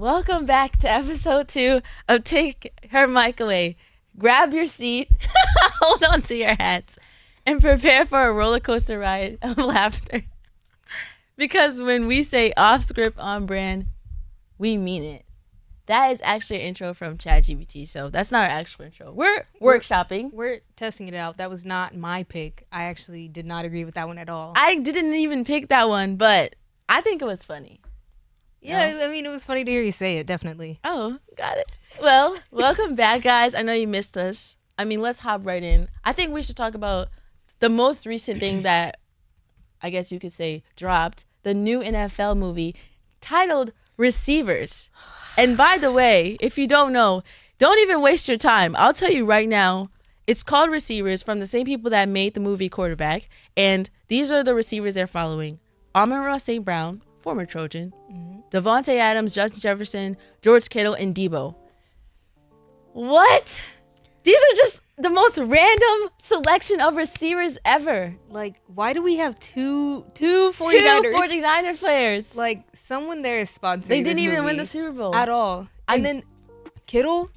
Welcome back to episode 2 of Take Her Mic Away. Grab your seat, hold on to your hats, and prepare for a roller coaster ride of laughter. Because when we say off script, on brand, we mean it. That is actually an intro from ChatGPT, so that's not our actual intro. We're workshopping. We're testing it out. That was not my pick. I actually did not agree with that one at all. I didn't even pick that one, but I think it was funny. Yeah, No? I mean, it was funny to hear you say it, definitely. Oh, got it. Well, welcome back, guys. I know you missed us. I mean, let's hop right in. I think we should talk about the most recent thing that I guess you could say dropped, the new NFL movie titled Receivers. And by the way, if you don't know, don't even waste your time. I'll tell you right now, it's called Receivers from the same people that made the movie Quarterback. And these are the receivers they're following. Amon-Ra St. Brown, former Trojan, Devontae Adams, Justin Jefferson, George Kittle, and Debo. What? These are just the most random selection of receivers ever. Like, why do we have two 49ers? Two 49er players. Like, someone there is sponsoring They didn't this even movie win the Super Bowl. at all. And then Kittle?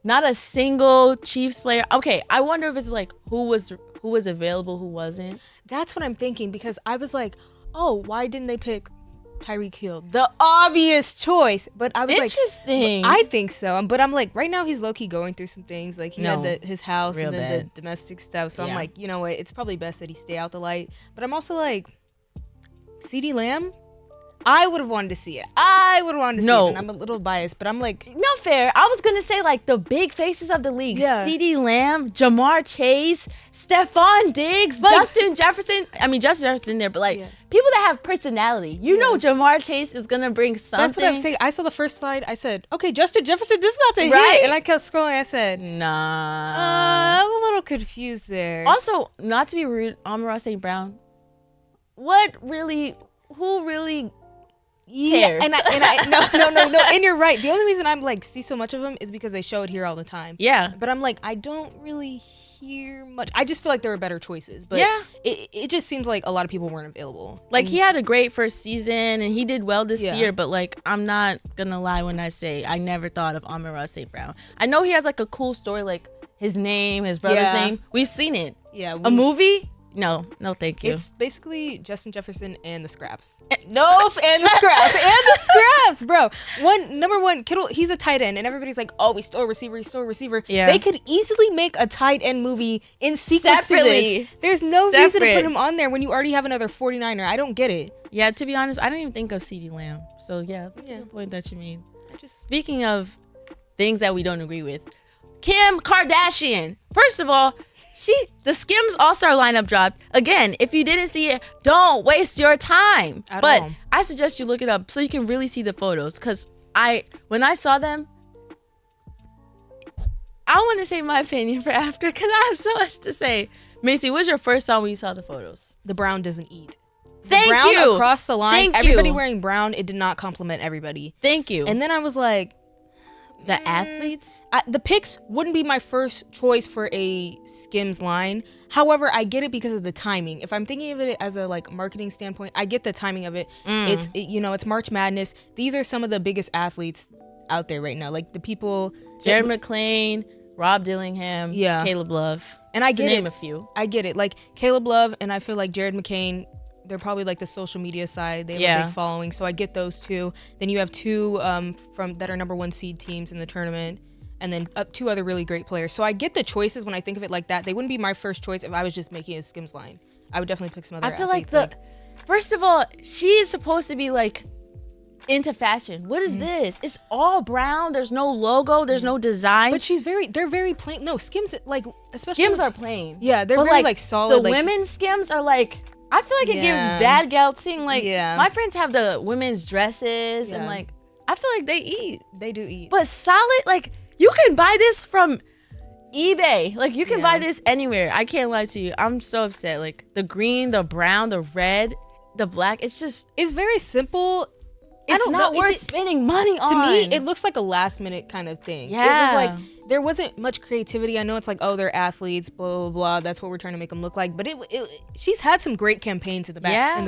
Not a single Chiefs player. Okay, I wonder if it's like who was available, who wasn't. That's what I'm thinking, because I was like, oh, why didn't they pick Tyreek Hill? The obvious choice. But I was Interesting. like, I think so. But I'm like, right now he's low-key going through some things. Like, he had his house real and then bad. the domestic stuff. So Yeah. I'm like, you know what? It's probably best that he stay out the light. But I'm also like, CeeDee Lamb? I would have wanted to see it. No. And I'm a little biased, but I'm like, Not fair. I was gonna say like the big faces of the league: Yeah. CeeDee Lamb, Jamar Chase, Stephon Diggs, Like- Justin Jefferson. I mean, Justin Jefferson there, but like people that have personality. You know, Jamar Chase is gonna bring something. that's what I'm saying. I saw the first slide. I said, okay, Justin Jefferson, this is about to Right? hit. And I kept scrolling. I said, Nah. I'm a little confused there. Also, not to be rude, Amon-Ra St. Brown. Who really cares? And I no. And you're right. The only reason I'm like see so much of him is because they show it here all the time. Yeah. But I'm like, I don't really hear much. I just feel like there were better choices. But Yeah. it just seems like a lot of people weren't available. Like, he had a great first season, and he did well this Yeah. year, but, like, I'm not gonna lie when I say I never thought of Amon-Ra St. Brown. I know he has, like, a cool story, like, his name, his brother's Yeah. name. We've seen it. Yeah. A movie? No, thank you. It's basically Justin Jefferson and the scraps. And the scraps, bro. Number one, Kittle, he's a tight end, and everybody's like, oh, he's still a receiver. Yeah. They could easily make a tight end movie in sequence to Separately. this. There's no reason to Separate. put him on there when you already have another 49er. I don't get it. Yeah, to be honest, I didn't even think of CeeDee Lamb. So, yeah, that's a good point that you made. Speaking of things that we don't agree with, Kim Kardashian. First of all, the Skims All-Star lineup dropped. Again, if you didn't see it, don't waste your time. At But all. I suggest you look it up so you can really see the photos. Because when I saw them, I want to say my opinion for after because I have so much to say. Macy, what was your first thought when you saw the photos? The brown doesn't eat. Thank brown you. across the line, Thank everybody you. wearing brown, it did not compliment everybody. Thank you. And then I was like, the athletes? the picks wouldn't be my first choice for a Skims line. However, I get it because of the timing. If I'm thinking of it as a like marketing standpoint, I get the timing of it. It's March Madness. These are some of the biggest athletes out there right now. Like the people, Jared McClain, Rob Dillingham, Caleb Love. And I to get name it. a few. I get it. Like Caleb Love, and I feel like Jared McCain, they're probably like the social media side. They have a big following, so I get those two. Then you have two from that are number 1 seed teams in the tournament, and then 2 other really great players. So I get the choices when I think of it like that. They wouldn't be my first choice if I was just making a Skims line. I would definitely pick some other. I feel like athletes, first of all, she's supposed to be like into fashion. What is this? It's all brown. There's no logo. There's no design. But they're very plain. No, Skims, like especially Skims are plain. Yeah, they're but very like solid. The like, women's Skims are like. I feel like it gives Yeah. bad gelting. Like Yeah. my friends have the women's dresses and Yeah. like I feel like they eat. they do eat. But solid, like you can buy this from eBay. Like you can buy this anywhere. I can't lie to you. I'm so upset. Like the green, the brown, the red, the black. It's very simple. It's not worth spending money on. To me, it looks like a last minute kind of thing. Yeah. It was like, there wasn't much creativity. I know it's like, oh, they're athletes, blah, blah, blah. That's what we're trying to make them look like. But she's had some great campaigns in the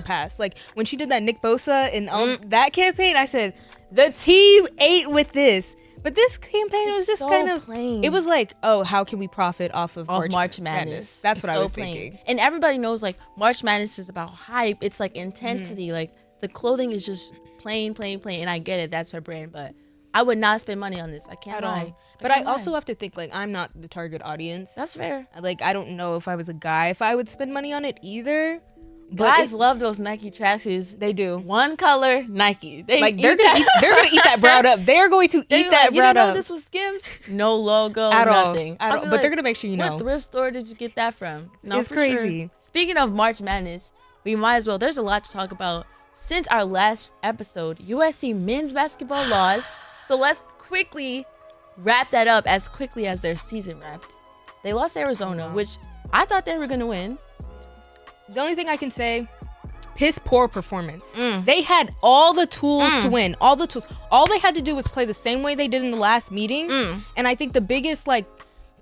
past. Like when she did that Nick Bosa and that campaign, I said, The team ate with this. But this campaign was just so kind of plain. It was like, oh, how can we profit off of March Madness? That's what I was thinking. And everybody knows like March Madness is about hype. It's like intensity. Like the clothing is just plain. And I get it. That's her brand. But I would not spend money on this. I can't lie. But I also have to think like I'm not the target audience. That's fair. Like I don't know if I was a guy if I would spend money on it either. But guys love those Nike tracksuits. They do. One color Nike. They're gonna eat that brown up. They're going to eat that brown up. You didn't know this was Skims? No logo, at nothing. All. But they're gonna make sure you know. What thrift store did you get that from? No, it's crazy. Sure. Speaking of March Madness, we might as well. There's a lot to talk about. Since our last episode, USC men's basketball lost. So let's quickly wrap that up as quickly as their season wrapped. They lost Arizona, which I thought they were gonna win. The only thing I can say, piss poor performance. They had all the tools to win. All the tools. All they had to do was play the same way they did in the last meeting. And I think the biggest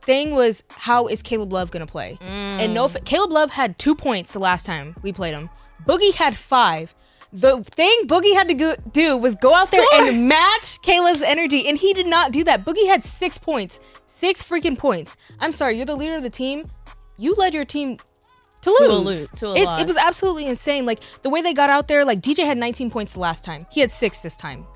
thing was, how is Caleb Love gonna play? And Caleb Love had 2 points the last time we played him. Boogie had 5. The thing Boogie had to do was go out there and match Caleb's energy, and he did not do that. Boogie had 6 points. 6 freaking points. I'm sorry, you're the leader of the team. You led your team to lose. It was absolutely insane. Like the way they got out there, like DJ had 19 points the last time. He had 6 this time.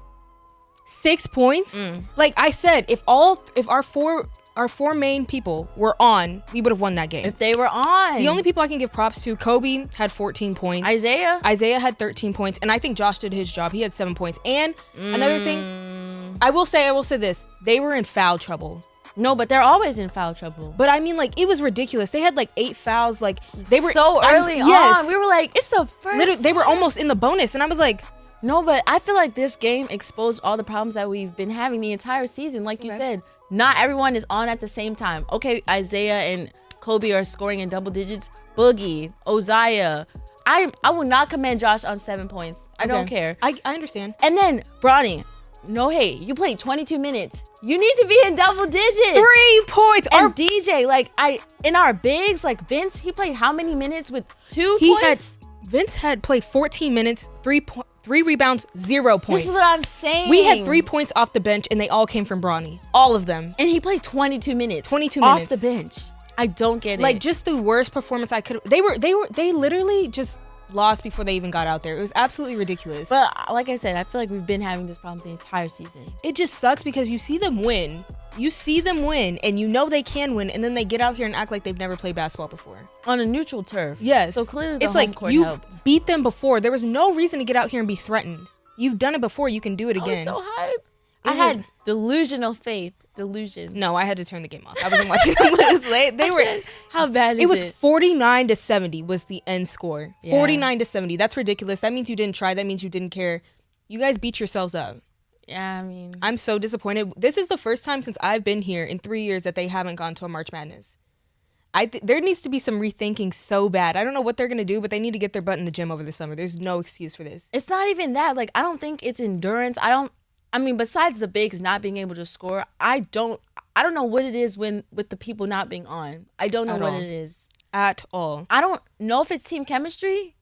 6 points? Like I said, if our four main people were on, we would have won that game. If they were on. The only people I can give props to, Kobe had 14 points. Isaiah had 13 points. And I think Josh did his job. He had 7 points. And another thing, I will say this. They were in foul trouble. No, but they're always in foul trouble. But I mean, it was ridiculous. They had 8 fouls. They were so early on. We were like, it's the first. Literally, they were almost in the bonus, and I was like, no. But I feel like this game exposed all the problems that we've been having the entire season. Like you said, not everyone is on at the same time. Okay, Isaiah and Kobe are scoring in double digits. Boogie, Oziah. I will not commend Josh on 7 points. I don't care. I understand. And then Bronny. No hate. You played 22 minutes. You need to be in double digits. 3 points. And DJ, in our bigs, Vince, he played how many minutes with 2 points? Vince had played 14 minutes, 3 rebounds, 0 points. This is what I'm saying. We had 3 points off the bench, and they all came from Bronny. All of them. And he played 22 minutes. 22 minutes. Off the bench. I don't get it. Just the worst performance I could. They literally just lost before they even got out there. It was absolutely ridiculous. But like I said, I feel like we've been having this problem the entire season. It just sucks because you see them win, and you know they can win, and then they get out here and act like they've never played basketball before on a neutral turf. Yes. So clearly the it's home court you've helped. Beat them before. There was no reason to get out here and be threatened. You've done it before. You can do it again. I was so hyped. I had delusional faith. No, I had to turn the game off. I wasn't watching them lose. How bad is it? It was 49-70 was the end score. 49-70. That's ridiculous. That means you didn't try. That means you didn't care. You guys beat yourselves up. Yeah, I mean, I'm so disappointed. This is the first time since I've been here in 3 years that they haven't gone to a March Madness. There needs to be some rethinking so bad. I don't know what they're going to do, but they need to get their butt in the gym over the summer. There's no excuse for this. It's not even that. I don't think it's endurance. I mean, besides the bigs not being able to score, I don't know what it is with the people not being on. I don't know what it is. At all. I don't know if it's team chemistry.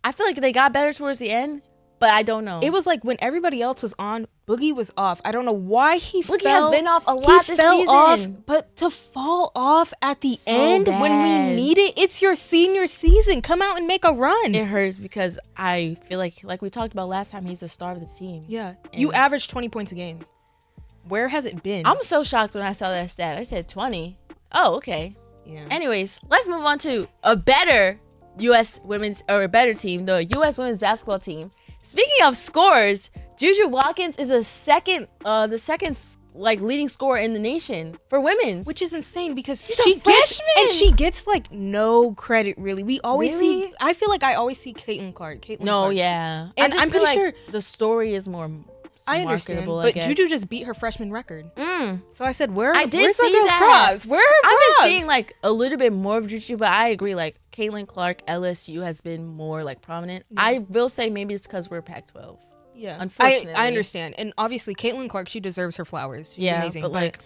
I feel like they got better towards the end, but I don't know. It was when everybody else was on, Boogie was off. I don't know why Boogie has been off a lot this season. Off, but to fall off at the end when we need it, it's your senior season. Come out and make a run. It hurts because I feel like we talked about last time, he's the star of the team. Yeah. You average 20 points a game. Where has it been? I'm so shocked when I saw that stat. I said 20. Oh, okay. Yeah. Anyways, let's move on to a better a better team, the U.S. women's basketball team. Speaking of scores, Juju Watkins is the second leading scorer in the nation for women's, which is insane because she's a freshman. She gets no credit really. We always see. I feel like I always see Caitlin Clark. Yeah, and I'm pretty sure the story is more. I understand, but Juju just beat her freshman record. So I said, where's my girl's props? Where are her props? I've been seeing a little bit more of Juju, but I agree. Caitlin Clark, LSU has been more prominent. Yeah. I will say maybe it's because we're Pac-12. Yeah, unfortunately, I understand, and obviously Caitlin Clark, she deserves her flowers. She's amazing, but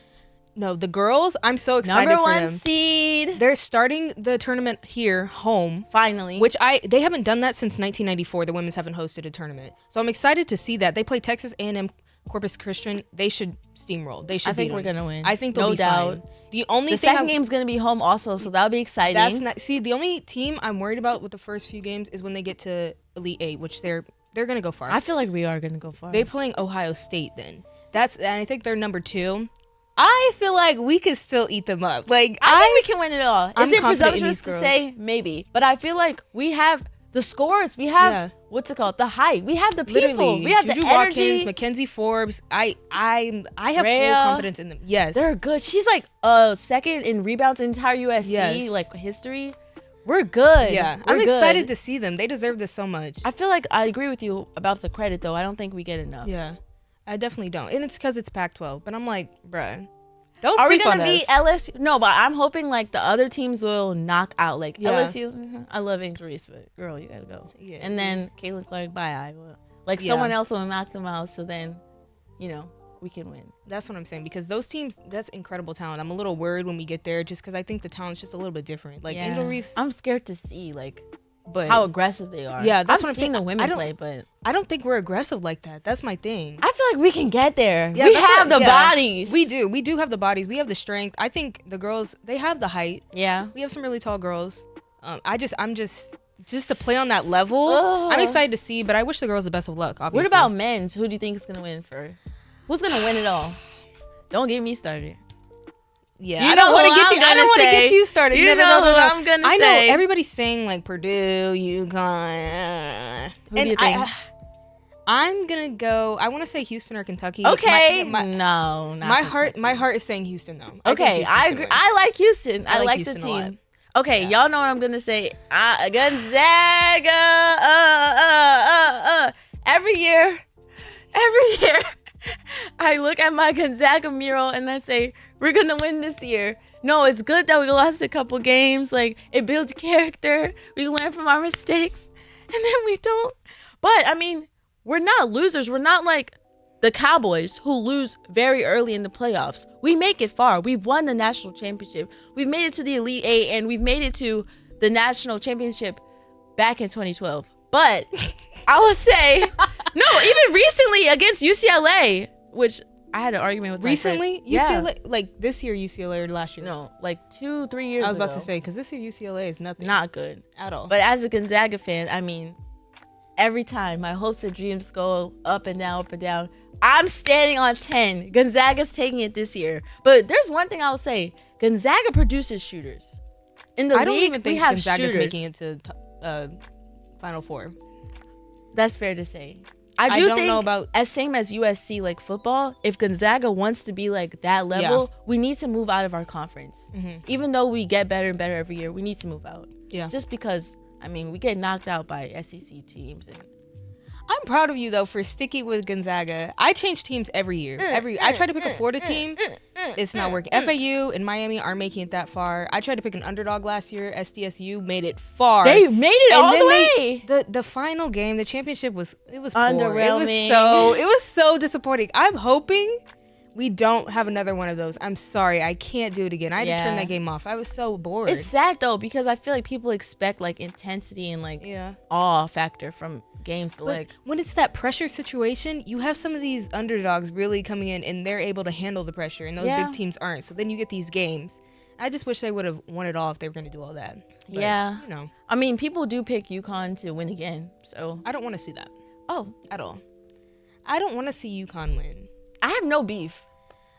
No, the girls, I'm so excited Number for one them. seed. They're starting the tournament here, home. Finally. Which they haven't done that since 1994. The women's haven't hosted a tournament. So I'm excited to see that. They play Texas A&M Corpus Christian. They should steamroll. They should I think beat we're them. going to win. I think they'll no be doubt. fine. The second game's going to be home also, so that'll be exciting. The only team I'm worried about with the first few games is when they get to Elite 8, which they're going to go far. I feel like we are going to go far. They're playing Ohio State then. And I think they're number 2. I feel like we could still eat them up. Like I think we can win it all. I'm Is it confident in presumptuous these to girls. say? Maybe. But I feel like we have the scores. We have, what's it called? The height. We have the people. Literally, We have Juju the energy. Watkins, Mackenzie Forbes. I have Rhea. full confidence in them. Yes. They're good. She's like second in rebounds in entire USC like history. We're good. Yeah. We're I'm good. excited to see them. They deserve this so much. I feel like I agree with you about the credit though. I don't think we get enough. Yeah. I definitely don't. And it's because it's Pac-12. But I'm like, bruh. Don't Are we sleep on gonna beat us. LSU? No, but I'm hoping like the other teams will knock out like LSU. I love Angel Reese, but girl, you gotta go. Yeah. And then Caitlin Clark, bye Iowa. Like someone else will knock them out, so then, we can win. That's what I'm saying, because those teams, that's incredible talent. I'm a little worried when we get there, just because I think the talent's just a little bit different. Like Angel Reese, I'm scared to see but how aggressive they are. Yeah, that's I've what I'm seen saying. the women play, but I don't think we're aggressive like that. That's my thing. I feel like we can get there. Yeah, we have the bodies. We do. We do have the bodies. We have the strength. I think the girls, they have the height. Yeah. We have some really tall girls. I'm just to play on that level. I'm excited to see, but I wish the girls the best of luck. Obviously. What about men's? Who do you think is gonna win for? Who's gonna win it all? Don't get me started. Yeah, you I don't want to get you. I don't want to get you started. You know who I'm gonna say. I know everybody's saying like Purdue, UConn. Who do you think? I'm gonna go. I want to say Houston or Kentucky. Okay, no, not my Kentucky. heart is saying Houston though. Okay, I agree. I like Houston. I like Houston the a lot. team. Okay, y'all know what I'm gonna say. Gonzaga. Every year, I look at my Gonzaga mural and I say, we're gonna win this year. No, it's good that we lost a couple games. Like, it builds character. We learn from our mistakes, and then we don't. But I mean, we're not losers. We're not like the Cowboys who lose very early in the playoffs. We make it far. We've won the national championship. We've made it to the Elite Eight, and we've made it to the national championship back in 2012. But I would say, no, even recently against UCLA, which I had an argument with recently. My friend. UCLA, like this year UCLA or last year? No, like 2-3 years ago. I was about to say, because this year UCLA is nothing. Not good at all. But as a Gonzaga fan, I mean, every time my hopes and dreams go up and down, up and down. I'm standing on 10. Gonzaga's taking it this year. But there's one thing I will say. Gonzaga produces shooters. In the I league, don't even think we have Gonzaga's shooters. making it to Final Four. That's fair to say. I don't think know about as same as USC, like football, if Gonzaga wants to be like that level, we need to move out of our conference. Even though we get better and better every year, we need to move out. Yeah. Just because, I mean, we get knocked out by SEC teams. And I'm proud of you though for sticking with Gonzaga. I change teams every year. I try to pick a Florida team. It's not working. FAU and Miami aren't making it that far. I tried to pick an underdog last year. SDSU made it far. They made it all the way. The final game, the championship was underwhelming. It was so disappointing. I'm hoping we don't have another one of those. I'm sorry, I can't do it again. I had to turn that game off. I was so bored. It's sad though because I feel like people expect like intensity and like awe factor from games, but like when it's that pressure situation, you have some of these underdogs really coming in and they're able to handle the pressure, and those big teams aren't. So then you get these games. I just wish they would have won it all if they were going to do all that. But, you know, I mean, people do pick UConn to win again, so I don't want to see that. Oh, at all. I don't want to see UConn win. I have no beef.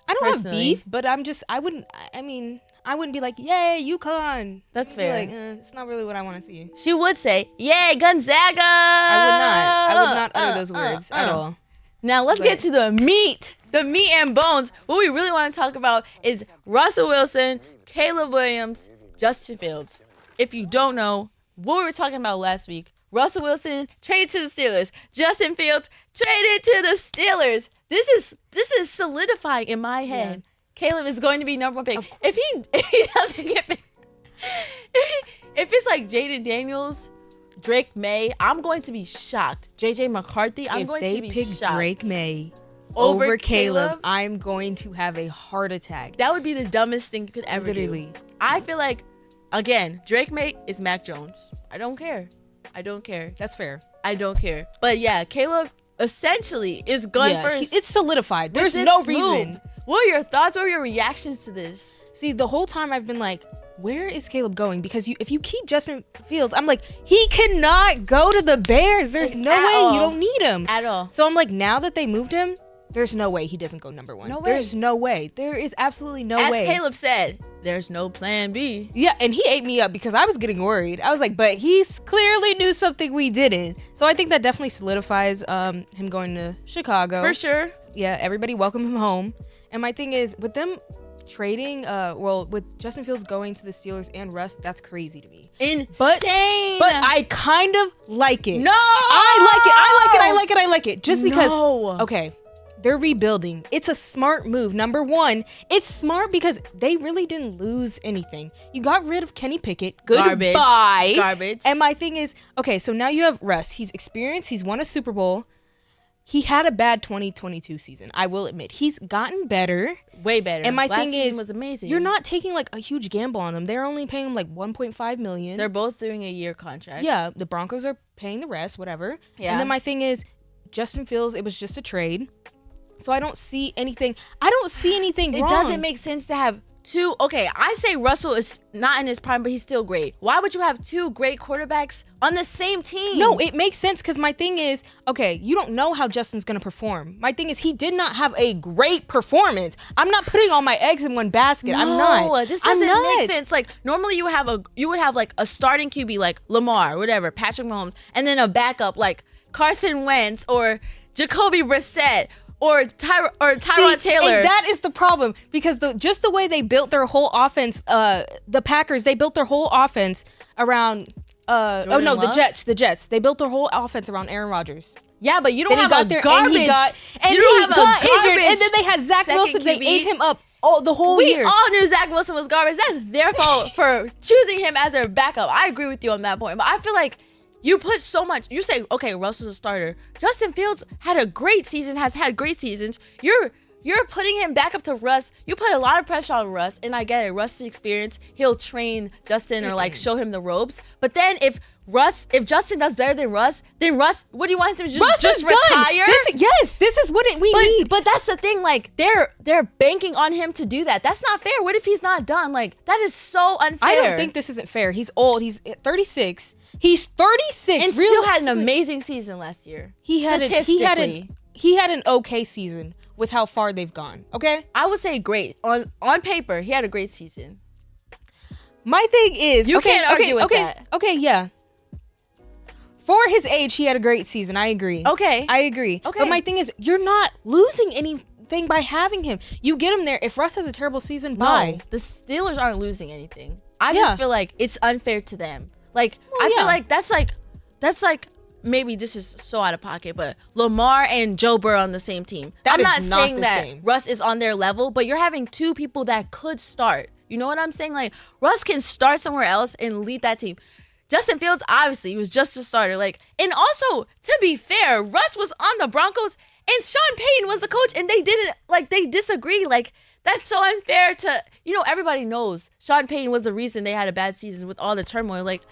I don't have beef, but I wouldn't be like, yay, UConn. That's fair. Like, it's not really what I want to see. She would say, yay, Gonzaga. I would not utter those words at all. Now let's get to the meat and bones. What we really want to talk about is Russell Wilson, Caleb Williams, Justin Fields. If you don't know what we were talking about last week, Russell Wilson traded to the Steelers. Justin Fields traded to the Steelers. This is solidifying in my head. Caleb is going to be number one pick. If he doesn't get picked, if it's like Jaden Daniels, Drake May, I'm going to be shocked. JJ McCarthy, I'm going to be shocked. If they pick Drake May, over Caleb, I'm going to have a heart attack. That would be the dumbest thing you could ever do. I feel like, again, Drake mate is Mac Jones. I don't care. That's fair. I don't care. But yeah, Caleb essentially is going first. It's solidified. There's no reason. Move. What are your thoughts? What are your reactions to this? See, the whole time I've been like, where is Caleb going? Because if you keep Justin Fields, I'm like, he cannot go to the Bears. There's no way. You don't need him. At all. So I'm like, now that they moved him, there's no way he doesn't go number one. No way. There's no way. There is absolutely no way. As Caleb said, there's no plan B. Yeah, and he ate me up because I was getting worried. I was like, but he clearly knew something we didn't. So I think that definitely solidifies him going to Chicago. For sure. Yeah, everybody welcome him home. And my thing is, with them trading, with Justin Fields going to the Steelers and Russ, that's crazy to me. Insane. But I kind of like it. No. I like it. Just because, okay, they're rebuilding. It's a smart move. Number one, it's smart because they really didn't lose anything. You got rid of Kenny Pickett. Goodbye. Garbage. And my thing is, okay, so now you have Russ. He's experienced. He's won a Super Bowl. He had a bad 2022 season. I will admit. He's gotten better. Way better. And my thing is, was amazing. You're not taking like a huge gamble on him. They're only paying him like $1.5 million. They're both doing a year contract. Yeah, the Broncos are paying the rest, whatever. Yeah. And then my thing is, Justin Fields, it was just a trade. So I don't see anything wrong. It doesn't make sense to have two. Okay, I say Russell is not in his prime, but he's still great. Why would you have two great quarterbacks on the same team? No, it makes sense because my thing is, okay, you don't know how Justin's going to perform. My thing is, he did not have a great performance. I'm not putting all my eggs in one basket. I'm not. No, it just doesn't make sense. Like, normally you would have like a starting QB like Lamar, whatever, Patrick Mahomes, and then a backup like Carson Wentz or Jacoby Brissett. Or Tyrod Taylor. And that is the problem because just the way they built their whole offense, the Packers, they built their whole offense around. The Jets. They built their whole offense around Aaron Rodgers. Yeah, but you don't have a garbage. He got injured, and then they had Zach Wilson. They ate him up the whole year. We all knew Zach Wilson was garbage. That's their fault for choosing him as their backup. I agree with you on that point, but I feel like. You put so much. You say, okay, Russell's a starter. Justin Fields has had great seasons. You're putting him back up to Russ. You put a lot of pressure on Russ, and I get it. Russ's experience, he'll train Justin or like show him the ropes. But then if Justin does better than Russ, then Russ, what do you want him to just retire? This is what we need. But that's the thing. Like they're banking on him to do that. That's not fair. What if he's not done? Like that is so unfair. I don't think this isn't fair. He's old. He's 36. He's 36 and still had an amazing season last year. He had an okay season with how far they've gone. Okay, I would say great on paper. He had a great season. My thing is you can't argue with that. Okay, yeah. For his age, he had a great season. I agree. Okay, I agree. Okay, but my thing is, you're not losing anything by having him. You get him there. If Russ has a terrible season, bye. No, the Steelers aren't losing anything. I just feel like it's unfair to them. Like, I feel like that's like maybe this is so out of pocket, but Lamar and Joe Burrow on the same team. I'm not saying that Russ is on their level, but you're having two people that could start. You know what I'm saying? Like, Russ can start somewhere else and lead that team. Justin Fields, obviously, was just a starter. Like, and also, to be fair, Russ was on the Broncos and Sean Payton was the coach, and they didn't, like, they disagree. Like, that's so unfair to, everybody knows Sean Payton was the reason they had a bad season with all the turmoil. Like,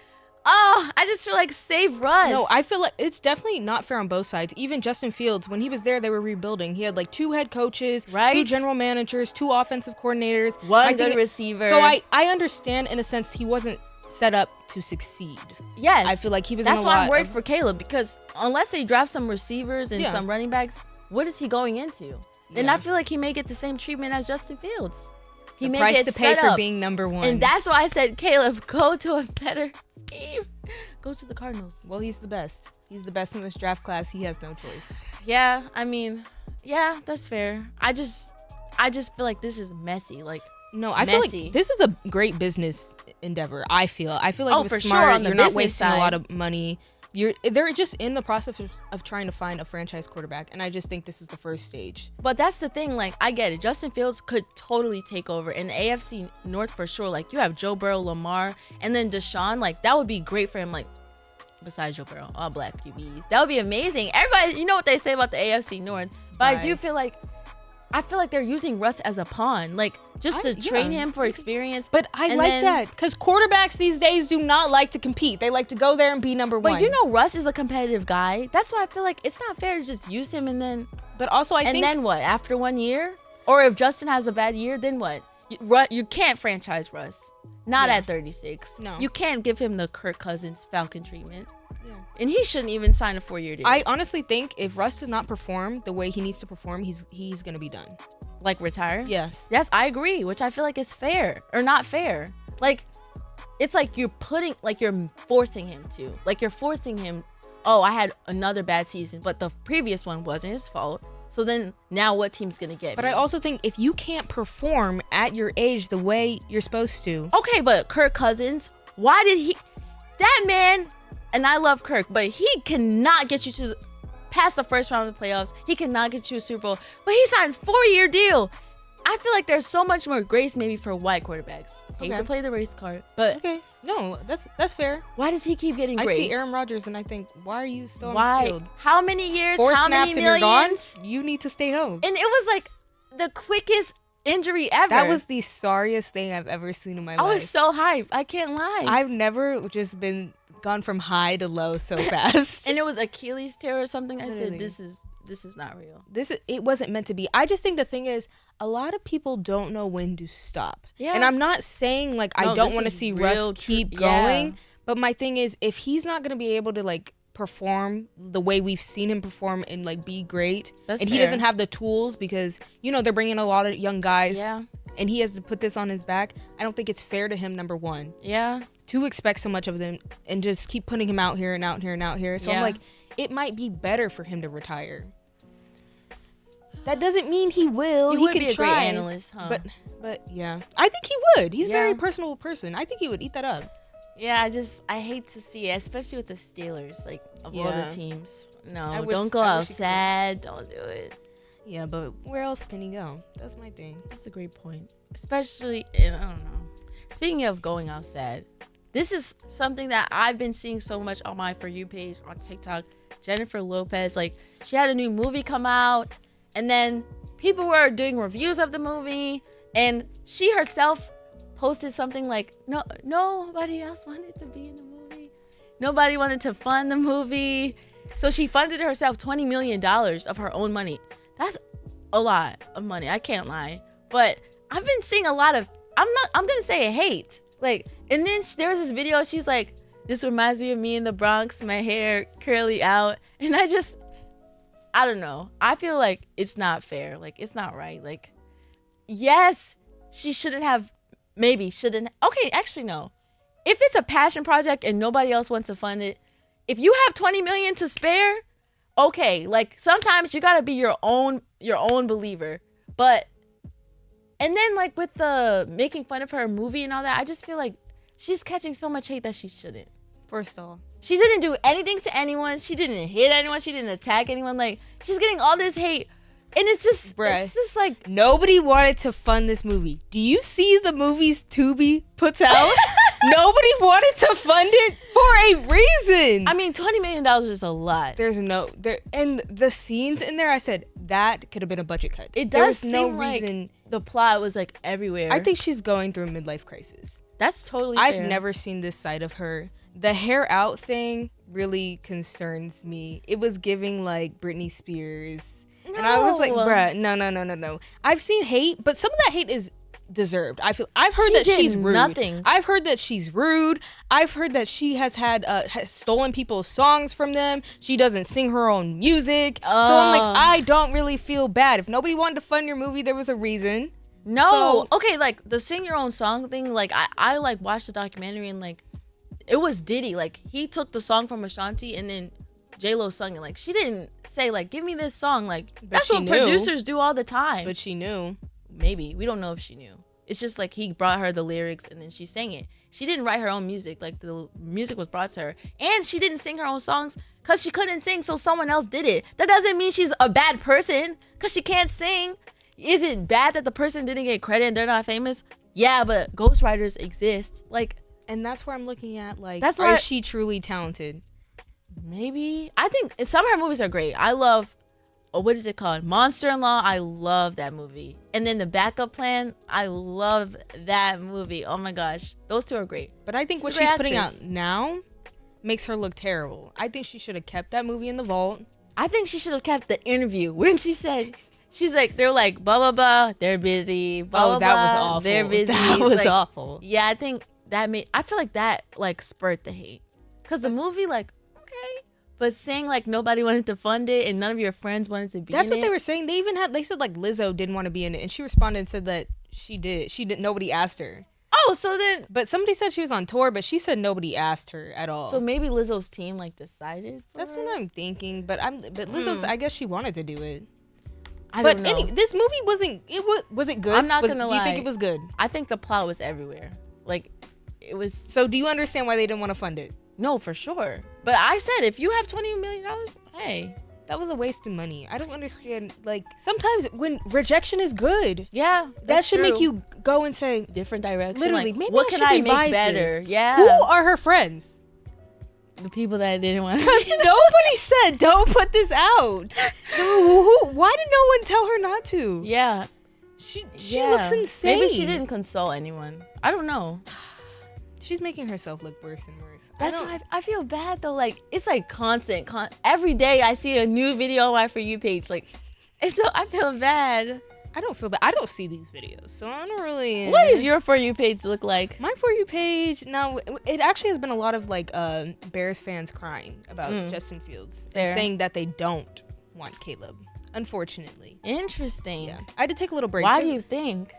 I just feel like save Russ. No, I feel like it's definitely not fair on both sides. Even Justin Fields, when he was there, they were rebuilding. He had like 2 head coaches, 2 general managers, 2 offensive coordinators, 1 good receiver. So I understand in a sense he wasn't set up to succeed. Yes. I feel like he was That's why I'm worried for Caleb, because unless they draft some receivers and some running backs, what is he going into? Yeah. And I feel like he may get the same treatment as Justin Fields. He may get to pay for being number 1. And that's why I said, Caleb, go to a better scheme. Go to the Cardinals. Well, he's the best. He's the best in this draft class. He has no choice. Yeah, I mean, yeah, that's fair. I just feel like this is messy. Like, no, I feel like this is a great business endeavor. I feel like it was for smart. Sure, on the You're not wasting a lot of money. They're just in the process of trying to find a franchise quarterback, and I just think this is the first stage. But that's the thing, like, I get it. Justin Fields could totally take over in the AFC North for sure. Like, you have Joe Burrow, Lamar, and then Deshaun. Like, that would be great for him. Like, besides Joe Burrow, all black QBs. That would be amazing. Everybody, you know what they say about the AFC North? But I do feel like they're using Russ as a pawn, like just to train him for experience. But I like that because quarterbacks these days do not like to compete. They like to go there and be number one. But you know, Russ is a competitive guy. That's why I feel like it's not fair to just use him and then. But also, I think. And then what? After 1 year, or if Justin has a bad year, then what? You can't franchise Russ. Not at 36. No. You can't give him the Kirk Cousins Falcon treatment. Yeah. And he shouldn't even sign a 4-year deal. I honestly think if Russ does not perform the way he needs to perform, he's gonna be done. Like retire? Yes. Yes, I agree, which I feel like is fair or not fair. Like, it's like you're forcing him to. Like you're forcing him, oh, I had another bad season, but the previous one wasn't his fault. So then now what team's going to get But me? I also think if you can't perform at your age the way you're supposed to. Okay, but Kirk Cousins, why did he... That man, and I love Kirk, but he cannot get you past the first round of the playoffs. He cannot get you a Super Bowl. But he signed a 4-year deal. I feel like there's so much more grace maybe for white quarterbacks. Hate to play the race card, but... Okay, no, that's fair. Why does he keep getting grace? I see Aaron Rodgers and I think, why are you still on the field? How many years? 4 how snaps many and millions? you're gone? You need to stay home. And it was like the quickest injury ever. That was the sorriest thing I've ever seen in my life. I was so hyped. I can't lie. I've never just gone from high to low so fast. And it was Achilles tear or something. Literally. I said, this is not real. It wasn't meant to be. I just think the thing is, a lot of people don't know when to stop. Yeah. And I'm not saying like I don't want to see Russ keep going, but my thing is, if he's not gonna be able to like perform the way we've seen him perform and like be great, and he doesn't have the tools because they're bringing a lot of young guys, and he has to put this on his back. I don't think it's fair to him. Number one, to expect so much of them and just keep putting him out here and out here and out here. So I'm like, it might be better for him to retire. That doesn't mean he will. He would can be a try. great analyst, huh? But yeah, I think he would. He's a very personable person. I think he would eat that up. Yeah, I hate to see it, especially with the Steelers, like of all the teams. No, don't go out sad. Don't do it. Yeah, but where else can he go? That's my thing. That's a great point. Especially, I don't know. Speaking of going out sad, this is something that I've been seeing so much on my For You page on TikTok. Jennifer Lopez, like, she had a new movie come out, and then people were doing reviews of the movie, and she herself posted something like, nobody else wanted to be in the movie. Nobody wanted to fund the movie. So she funded herself $20 million of her own money. That's a lot of money. I can't lie. But I've been seeing a lot of, I'm going to say hate. Like, and then there was this video, she's like, this reminds me of me in the Bronx, my hair curly out. And I don't know. I feel like it's not fair. Like, it's not right. Like, yes, she shouldn't. Okay, actually, no. If it's a passion project and nobody else wants to fund it, if you have 20 million to spare, okay, like sometimes you gotta be your own believer. But, and then like with the making fun of her movie and all that, I just feel like she's catching so much hate that she shouldn't. First of all, she didn't do anything to anyone. She didn't hit anyone. She didn't attack anyone. Like, she's getting all this hate. And it's just like, nobody wanted to fund this movie. Do you see the movies Tubi puts out? Nobody wanted to fund it for a reason. I mean, $20 million is a lot. And the scenes in there, I said, that could have been a budget cut. It does seem like the plot was like everywhere. I think she's going through a midlife crisis. That's totally fair. I've never seen this side of her. The hair out thing really concerns me. It was giving like Britney Spears. No. And I was like, bruh, no. I've seen hate, but some of that hate is deserved. I've heard that she's rude. Nothing. I've heard that she's rude. I've heard that she has has stolen people's songs from them. She doesn't sing her own music. So I'm like, I don't really feel bad. If nobody wanted to fund your movie, there was a reason. No. Okay, like the sing your own song thing, like I like watched the documentary and like it was Diddy. Like he took the song from Ashanti and then J-Lo sung it. Like she didn't say like, give me this song. Like that's what producers do all the time. But she knew. Maybe. We don't know if she knew. It's just like he brought her the lyrics and then she sang it. She didn't write her own music. Like the music was brought to her. And she didn't sing her own songs because she couldn't sing, so someone else did it. That doesn't mean she's a bad person because she can't sing. Is it bad that the person didn't get credit and they're not famous? Yeah, but ghostwriters exist. Like, and that's where I'm looking at, like, is she truly talented? Maybe. I think some of her movies are great. I love what is it called? Monster-in-Law. I love that movie. And then The Backup Plan. I love that movie. Oh my gosh, those two are great. But I think what she's putting out now makes her look terrible. I think she should have kept that movie in the vault. I think she should have kept the interview when she said, she's like, they're like, blah, blah, blah, they're busy, blah, blah, that blah, was awful. They're busy. That was like, awful. Yeah, I think that I feel like that, like, spurred the hate. Because the movie, like, okay. But saying, like, nobody wanted to fund it and none of your friends wanted to be That's in what it. they were saying. They said, like, Lizzo didn't want to be in it. And she responded and said that she did. Nobody asked her. Oh, so then. But somebody said she was on tour, but she said nobody asked her at all. So maybe Lizzo's team, like, decided. That's what I'm thinking. But Lizzo's, I guess she wanted to do it. I don't know. This movie was it good? I'm not gonna lie. Do you think it was good? I think the plot was everywhere. Like, it was. So do you understand why they didn't want to fund it? No, for sure. But I said, if you have $20 million, hey. That was a waste of money. I don't understand. Like, sometimes when rejection is good. Yeah. That should make you go and say. Different direction. Literally, like, maybe what can I make better? This. Yeah. Who are her friends? The people that didn't want to. Nobody said, don't put this out. Why did no one tell her not to? Yeah. She looks insane. Maybe she didn't consult anyone. I don't know. She's making herself look worse and worse. That's why I feel bad though. Like, it's like constant. Every day I see a new video on my For You page. Like, and so I feel bad. I don't feel bad. I don't see these videos, so I don't really. What does your For You page look like? My For You page now, it actually has been a lot of like Bears fans crying about Justin Fields and saying that they don't want Caleb. Unfortunately. Interesting. Yeah, I had to take a little break. Why do you think?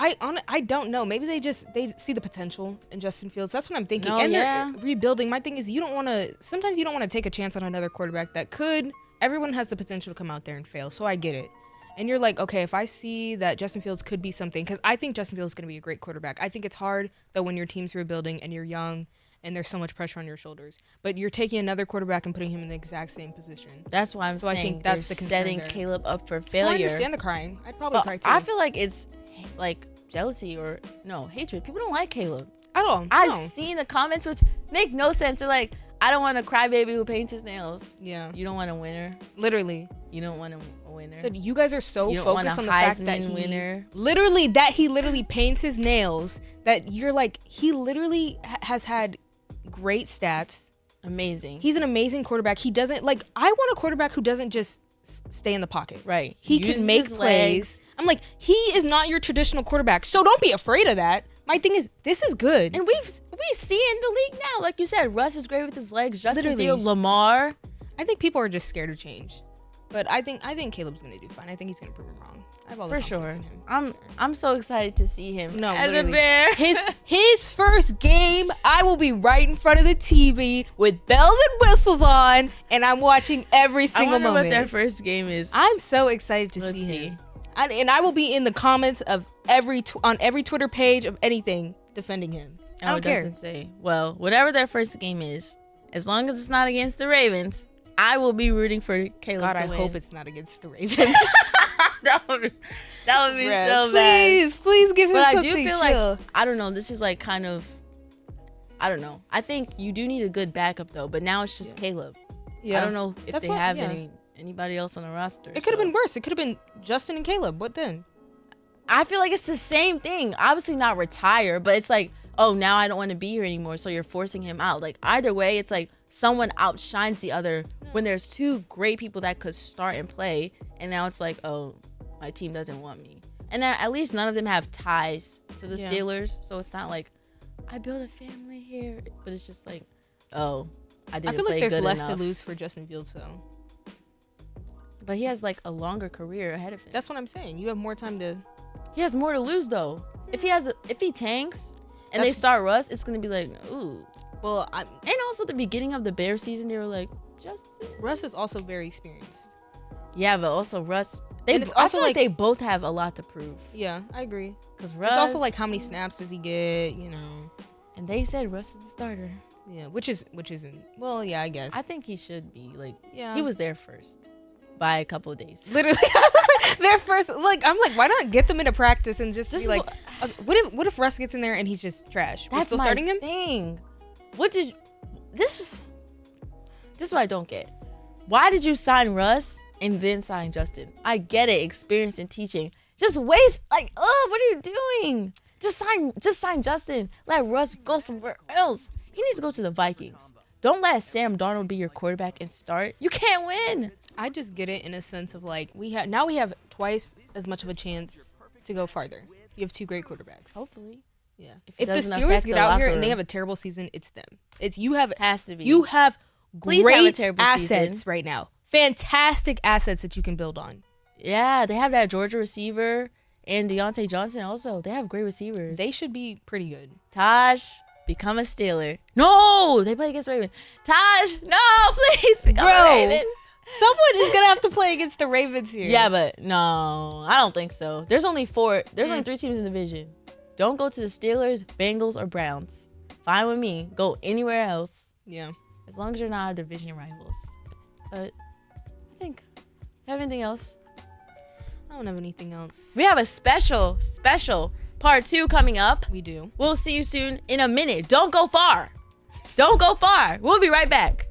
I don't know. Maybe they see the potential in Justin Fields. That's what I'm thinking. They're rebuilding. My thing is sometimes you don't want to take a chance on another quarterback that could. Everyone has the potential to come out there and fail. So I get it. And you're like, okay, if I see that Justin Fields could be something, because I think Justin Fields is going to be a great quarterback. I think it's hard though when your team's rebuilding and you're young and there's so much pressure on your shoulders. But you're taking another quarterback and putting him in the exact same position. That's why I'm saying. I think that's the concern setting there. Caleb up for failure. I understand the crying. I'd probably cry too. I feel like it's like jealousy or hatred. People don't like Caleb at all. I've seen the comments which make no sense. They're like, I don't want a crybaby who paints his nails. Yeah. You don't want a winner. Literally. You don't want a winner. So you guys are so focused on the fact that he winner. literally paints his nails, that you're like, he literally has had great stats. Amazing. He's an amazing quarterback. He doesn't like. I want a quarterback who doesn't just stay in the pocket. Right. He can make plays. Legs. I'm like, he is not your traditional quarterback. So don't be afraid of that. My thing is, this is good. And we see it in the league now. Like you said, Russ is great with his legs. Justin Fields, Lamar. I think people are just scared of change. But I think Caleb's gonna do fine. I think he's gonna prove him wrong. I have all the confidence in him. I'm so excited to see him as literally. a Bear. His first game, I will be right in front of the TV with bells and whistles on, and I'm watching every single moment. I wonder what their first game is. I'm so excited to see him. And I will be in the comments of on every Twitter page of anything defending him. I don't care. It doesn't say. Well, whatever their first game is, as long as it's not against the Ravens, I will be rooting for Caleb to win. I hope it's not against the Ravens. that would be so bad. Please give him something. But I do feel chill. like, I don't know, this is like kind of, I don't know. I think you do need a good backup though, but now it's just Caleb. Yeah. I don't know if they have anybody else on the roster. It could have been worse. It could have been Justin and Caleb. What then? I feel like it's the same thing. Obviously not retire, but it's like, oh, now I don't want to be here anymore, so you're forcing him out. Like, either way, it's like someone outshines the other when there's two great people that could start and play, and now it's like, oh, my team doesn't want me. And then at least none of them have ties to the Steelers, so it's not like, I built a family here, but it's just like, oh, I didn't play good enough. I feel like there's less to lose for Justin Fields, though. But he has, like, a longer career ahead of him. That's what I'm saying. You have more time to... He has more to lose, though. If he tanks and they start Russ, it's going to be like, ooh. Well, and also at the beginning of the Bears season, they were like, Russ is also very experienced. Yeah, but also Russ... I feel like they both have a lot to prove. Yeah, I agree. Because Russ... It's also like, how many snaps does he get, you know? And they said Russ is the starter. Yeah, which isn't... Well, yeah, I guess. I think he should be. Like, yeah. He was there first. By a couple of days. Literally. Their first, like, I'm like, why not get them into practice and just be like, what if Russ gets in there and he's just trash? We're still starting him? Thing. This is what I don't get. Why did you sign Russ and then sign Justin. I get it, experience in teaching. Just waste, like, oh, what are you doing? Just sign Justin. Let Russ go somewhere else. He needs to go to the Vikings. Don't let Sam Darnold be your quarterback and start. You can't win. I just get it in a sense of like we have twice as much of a chance to go farther. You have two great quarterbacks. Hopefully. Yeah. If the Steelers get out here and they have a terrible season, it's them. Has to be. You have great assets right now. Fantastic assets that you can build on. Yeah, they have that Georgia receiver and Deontay Johnson also. They have great receivers. They should be pretty good. Taj, become a Steeler. No, they play against the Ravens. Taj, no, please become a Raven. Someone is going to have to play against the Ravens here. Yeah, but no, I don't think so. There's only three teams in the division. Don't go to the Steelers, Bengals, or Browns. Fine with me. Go anywhere else. Yeah. As long as you're not our division rivals. But I think, have anything else? I don't have anything else. We have a special part 2 coming up. We do. We'll see you soon in a minute. Don't go far. We'll be right back.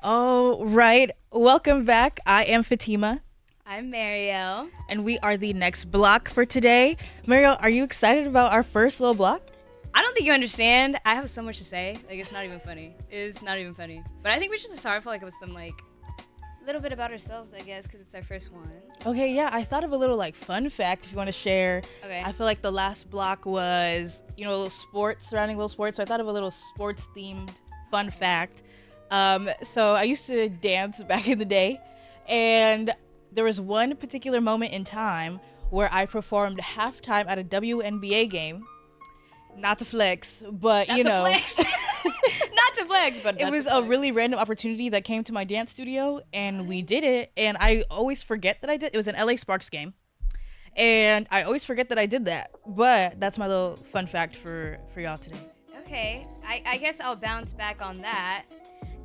All right. Welcome back. I am Fatima. I'm Marielle. And we are the next block for today. Marielle, are you excited about our first little block? I don't think you understand. I have so much to say. Like, it's not even funny. It's not even funny. But I think we should start off like with some, like, little bit about ourselves, I guess, because it's our first one. Okay, yeah. I thought of a little, like, fun fact if you want to share. Okay. I feel like the last block was, a little sports, surrounding little sports. So I thought of a little sports-themed fun fact. So I used to dance back in the day, and there was one particular moment in time where I performed halftime at a WNBA game. Not to flex, but Not to flex, but it was a really random opportunity that came to my dance studio, and we did it. And I always forget that I did. It was an LA Sparks game, and I always forget that I did that. But that's my little fun fact for y'all today. Okay. I guess I'll bounce back on that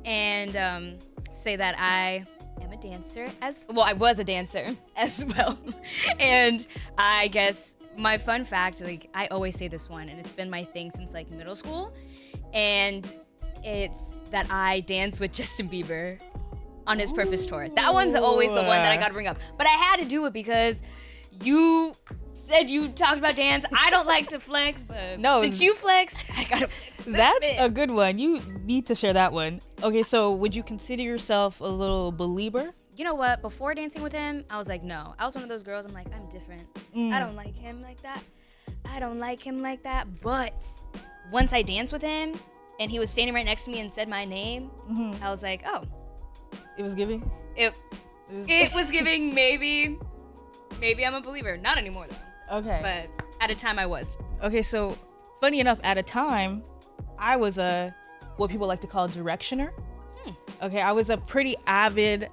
and say that I am a dancer I was a dancer as well. And I guess my fun fact, like, I always say this one, and it's been my thing since like middle school, and it's that I dance with Justin Bieber on his Purpose tour. That one's always the one that I gotta bring up. But I had to do it because you said you talked about dance. I don't like to flex, but since you flex, I gotta flex. That's a good one. You need to share that one. Okay, so would you consider yourself a little believer? You know what? Before dancing with him, I was like, no. I was one of those girls, I'm like, I'm different. I don't like him like that. But once I danced with him and he was standing right next to me and said my name, I was like, oh. It was giving? It was giving maybe I'm a believer. Not anymore though. Okay. But at a time I was. Okay, so funny enough, at a time, I was a, what people like to call a directioner. Okay, I was a pretty avid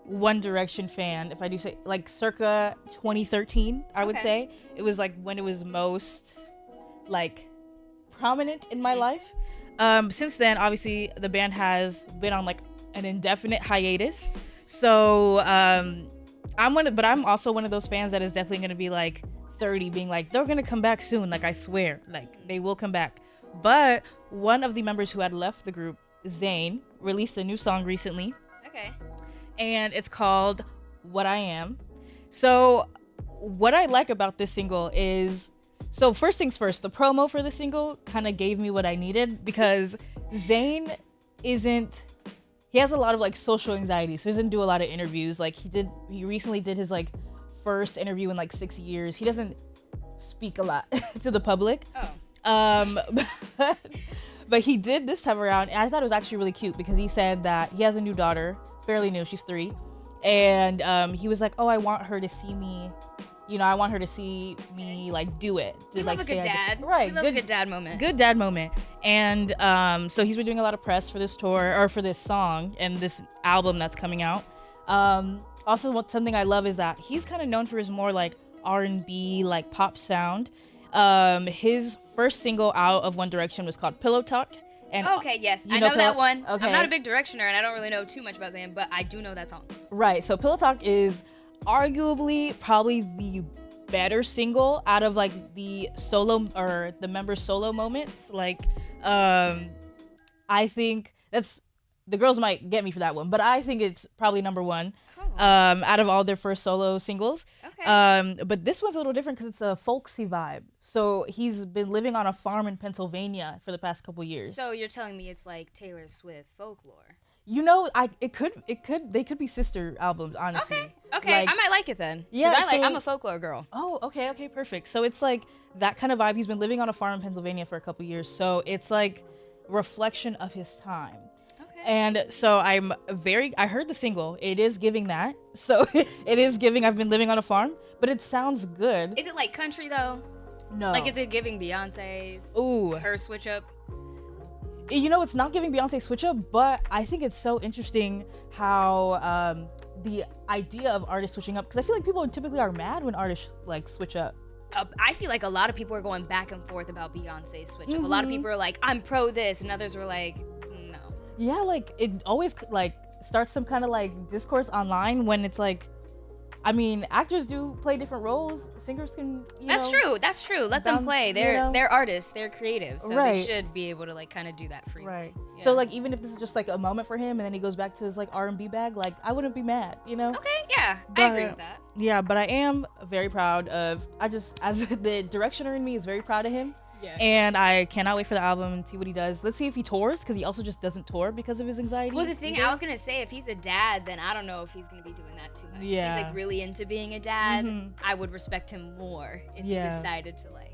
One Direction fan, if I do say, like circa 2013, I would say. It was like when it was most like prominent in my life. Since then, obviously, the band has been on like an indefinite hiatus. So I'm also one of those fans that is definitely going to be like 30 being like, they're going to come back soon. Like, I swear, like they will come back. But one of the members who had left the group, Zayn, released a new song recently. Okay. And it's called What I Am. So what I like about this single is, so first things first, the promo for the single kind of gave me what I needed, because Zayn he has a lot of like social anxiety, so he doesn't do a lot of interviews. Like he recently did his like first interview in like 6 years. He doesn't speak a lot to the public. But he did this time around, and I thought it was actually really cute, because he said that he has a new daughter, fairly new, she's 3, and he was like, oh, I want her to see me, I want her to see me like do it. We love a good dad. Right. We love a good dad moment. Good dad moment. And so he's been doing a lot of press for this tour, or for this song and this album that's coming out. Also, something I love is that he's kind of known for his more like R&B, like pop sound. His first single out of One Direction was called Pillow Talk. And okay, yes, I know that one. Okay. I'm not a big Directioner, and I don't really know too much about Zayn, but I do know that song. Right. So Pillow Talk is arguably probably the better single out of like the solo or the member solo moments. Like, I think the girls might get me for that one, but I think it's probably number one. Out of all their first solo singles. Okay. But this one's a little different because it's a folksy vibe. So he's been living on a farm in Pennsylvania for the past couple years. So you're telling me it's like Taylor Swift folklore? They could be sister albums, honestly. Okay, like, I might like it then. Yeah, I'm a folklore girl. Oh, okay, perfect. So it's like that kind of vibe. He's been living on a farm in Pennsylvania for a couple years, so it's like reflection of his time. And so I heard the single. It is giving that. So it is giving I've been living on a farm, but it sounds good. Is it like country though? No. Like, is it giving Beyonce's? Ooh. Her switch up? It's not giving Beyonce switch up, but I think it's so interesting how the idea of artists switching up, because I feel like people typically are mad when artists like switch up. I feel like a lot of people are going back and forth about Beyonce's switch up. A lot of people are like, I'm pro this, and others were like, no. Yeah, like it always like starts some kind of like discourse online when it's like, I mean, actors do play different roles. Singers can, That's true. Let them play. They're artists. They're creative. So right. They should be able to like kind of do that freely. Right. Yeah. So like even if this is just like a moment for him and then he goes back to his like R&B bag, like I wouldn't be mad, Okay, yeah. I agree with that. Yeah, but I am very proud of, as the Directioner in me is very proud of him. Yeah. And I cannot wait for the album and see what he does. Let's see if he tours, because he also just doesn't tour because of his anxiety. Well, the thing I was gonna say, if he's a dad, then I don't know if he's gonna be doing that too much. Yeah. If he's like really into being a dad, I would respect him more if he decided to like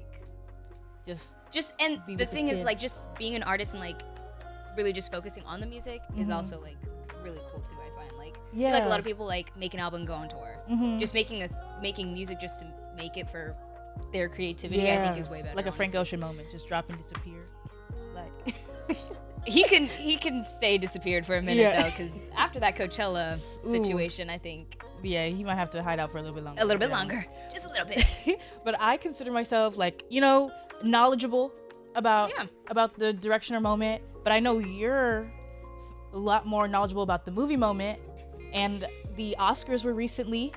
just and the thing is like just being an artist and like really just focusing on the music is also like really cool too. I find like I feel like a lot of people like make an album and go on tour. Just making music just to make it for their creativity, I think is way better. Like a Frank Ocean moment, just drop and disappear. Like he can stay disappeared for a minute though, because after that Coachella situation, I think he might have to hide out for a little bit longer. A little bit longer, just a little bit. But I consider myself like knowledgeable about the Directioner moment. But I know you're a lot more knowledgeable about the movie moment, and the Oscars were recently.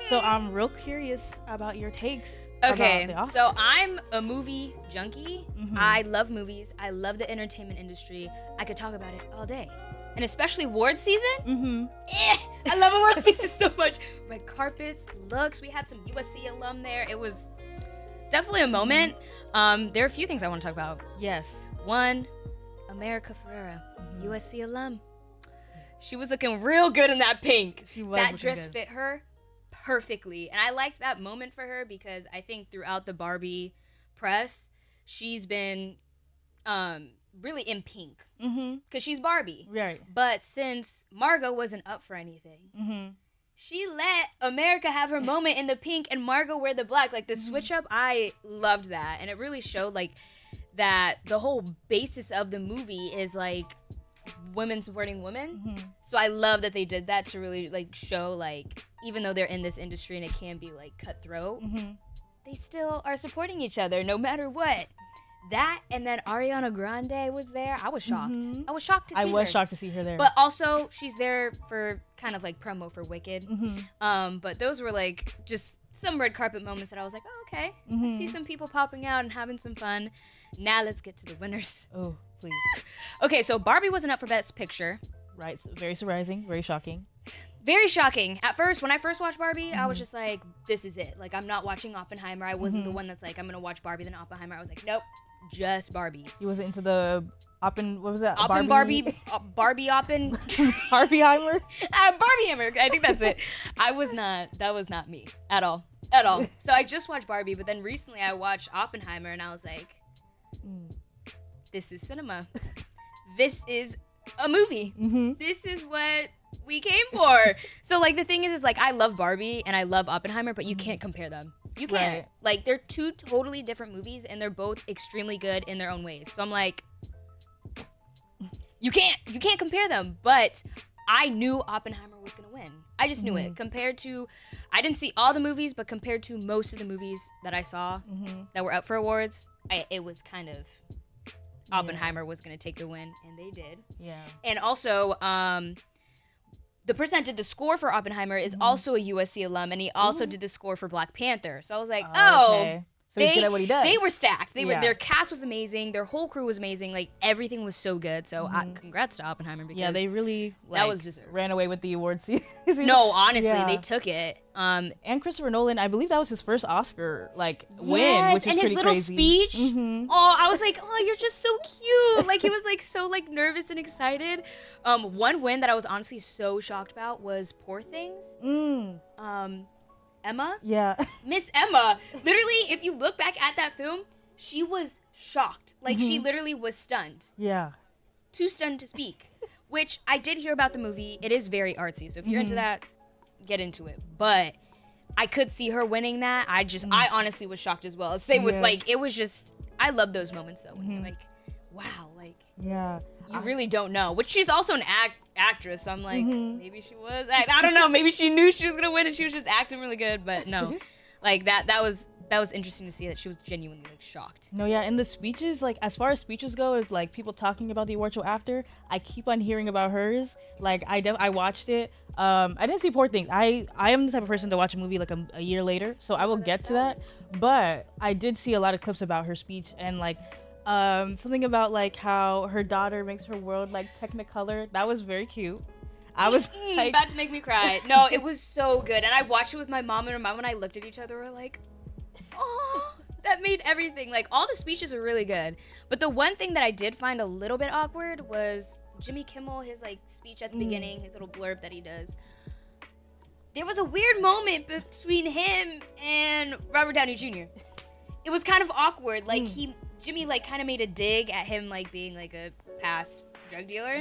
So I'm real curious about your takes. Okay, about the Oscars. so I'm a movie junkie. I love movies. I love the entertainment industry. I could talk about it all day. And especially award season. I love award season so much. Red carpets, looks. We had some USC alum there. It was definitely a moment. There are a few things I want to talk about. Yes. One, America Ferrera, USC alum. She was looking real good in that pink. She was. That dress fit her perfectly. And I liked that moment for her because I think throughout the Barbie press, she's been really in pink. Because she's Barbie. Right. But since Margot wasn't up for anything, she let America have her moment in the pink and Margot wear the black. Like the switch up, I loved that. And it really showed like that the whole basis of the movie is like women supporting women. So I love that they did that to really like show like even though they're in this industry and it can be like cutthroat, they still are supporting each other no matter what. That and then Ariana Grande was there. I was shocked. I was shocked to see her. I was shocked to see her there. But also, she's there for kind of like promo for Wicked. But those were like just some red carpet moments that I was like, oh, okay. I see some people popping out and having some fun. Now let's get to the winners. Oh, please. Okay, so Barbie wasn't up for Best Picture. Right. Very surprising. Very shocking. Very shocking. At first, when I first watched Barbie, I was just like, this is it. Like, I'm not watching Oppenheimer. I wasn't the one that's like, I'm going to watch Barbie then Oppenheimer. I was like, nope, just Barbie. You wasn't into the what was that? Barbie Oppen. Barbieheimer? Barbieheimer. I think that's it. That was not me at all. At all. So I just watched Barbie, but then recently I watched Oppenheimer and I was like, this is cinema. This is a movie. This is what we came for. So like the thing is like I love Barbie and I love Oppenheimer, but you can't compare them. You can't. Right. Like they're two totally different movies and they're both extremely good in their own ways. So I'm like, you can't compare them. But I knew Oppenheimer was gonna win. I just knew it. Compared to, I didn't see all the movies, but compared to most of the movies that I saw that were up for awards, it was kind of Oppenheimer was gonna take the win, and they did. Yeah. And also, the person that did the score for Oppenheimer is also a USC alum, and he also did the score for Black Panther. So I was like, okay. So he's good at what he does. They were stacked. Their cast was amazing. Their whole crew was amazing. Like everything was so good. So congrats to Oppenheimer because they really that was deserved. ran away with the award season. No, honestly, they took it. And Christopher Nolan, I believe that was his first Oscar win, which is and pretty his little crazy. speech. Oh, I was like, oh, you're just so cute. Like he was like so like nervous and excited. One win that I was honestly so shocked about was Poor Things. Emma? Yeah. Miss Emma. Literally, if you look back at that film, she was shocked. Like, she literally was stunned. Yeah. Too stunned to speak. Which, I did hear about the movie. It is very artsy. So if you're into that, get into it. But I could see her winning that. I honestly was shocked as well. Same with, like, it was just, I love those moments, though. When you're like, wow, like, you really don't know. Which she's also an actress, so I'm like, maybe she was. I don't know. Maybe she knew she was gonna win and she was just acting really good. But no, like that was interesting to see that she was genuinely like shocked. No, yeah, and the speeches, like as far as speeches go, like people talking about the award show after, I keep on hearing about hers. Like I watched it. I didn't see Poor Things. I am the type of person to watch a movie like a year later, so I will get to that. But I did see a lot of clips about her speech and like. Something about like how her daughter makes her world like Technicolor. That was very cute. I was like, about to make me cry. No, it was so good, and I watched it with my mom, and her mom and I looked at each other. We're like, oh, that made everything. Like all the speeches are really good, but the one thing that I did find a little bit awkward was Jimmy Kimmel, his like speech at the beginning, his little blurb that he does. There was a weird moment between him and Robert Downey Jr. It was kind of awkward. Like Jimmy like kind of made a dig at him like being like a past drug dealer.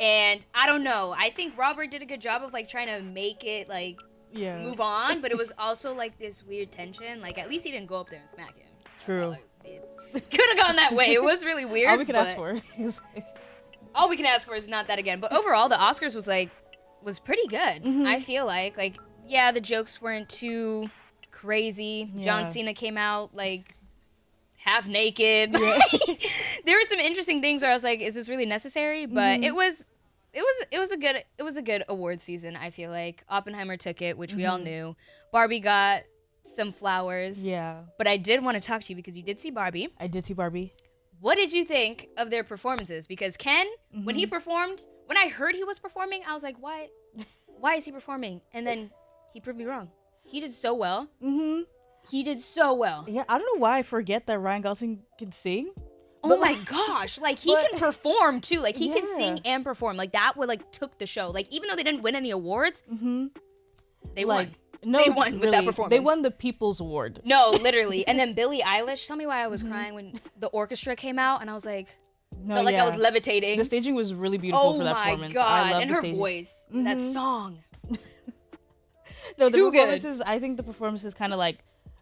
And I don't know. I think Robert did a good job of like trying to make it like move on, but it was also like this weird tension. Like at least he didn't go up there and smack him. True. Could have gone that way. It was really weird. All we could ask for is all we can ask for is not that again. But overall the Oscars was pretty good. I feel like the jokes weren't too crazy. John Cena came out like half naked. There were some interesting things where I was like, is this really necessary? But it was a good award season, I feel like. Oppenheimer took it, which we all knew. Barbie got some flowers. Yeah. But I did want to talk to you because you did see Barbie. I did see Barbie. What did you think of their performances? Because Ken, when he performed, when I heard he was performing, I was like, why is he performing? And then he proved me wrong. He did so well. He did so well. Yeah, I don't know why I forget that Ryan Gosling can sing. Oh my gosh. Like, he can perform, too. Like, he can sing and perform. Like, that would, like, took the show. Like, even though they didn't win any awards, they won. No, they won with that performance. They won the People's Award. No, literally. And then Billie Eilish, tell me why I was crying when the orchestra came out, and I I felt like I was levitating. The staging was really beautiful for that performance. Oh my god. I love and the her staging. voice, that song. No, the Too good. performances, I think the performances kind of like,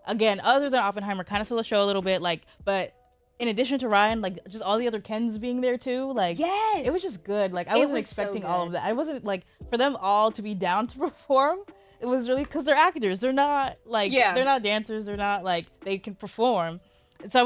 again, other than Oppenheimer, kind of stole the show a little bit, like, but in addition to Ryan, like, just all the other Kens being there too, like, yes, it was just good. Like, I wasn't expecting all of that. I wasn't, like, for them all to be down to perform, it was really, because they're actors. They're not, like, they're not dancers. They're not, like, they can perform. So I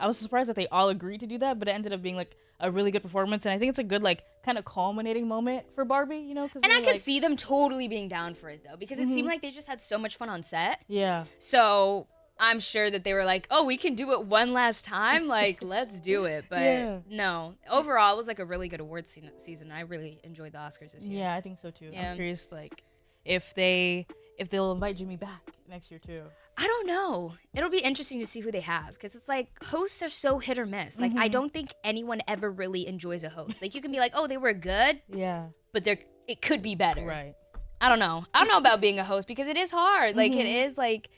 was surprised that they all agreed to do that, but it ended up being like a really good performance, and I think it's a good like kind of culminating moment for Barbie, you know? And I could see them totally being down for it though, because it seemed like they just had so much fun on set. Yeah. So I'm sure that they were like, oh, we can do it one last time. Like, let's do it. But no, overall, it was like a really good awards season. I really enjoyed the Oscars this year. Yeah, I think so too. Yeah. I'm curious, like, if they'll invite Jimmy back next year too. I don't know. It'll be interesting to see who they have, because it's like hosts are so hit or miss. Like, I don't think anyone ever really enjoys a host. Like, you can be like, oh, they were good. Yeah. But it could be better. Right. I don't know. I don't know about being a host, because it is hard. Like, it is like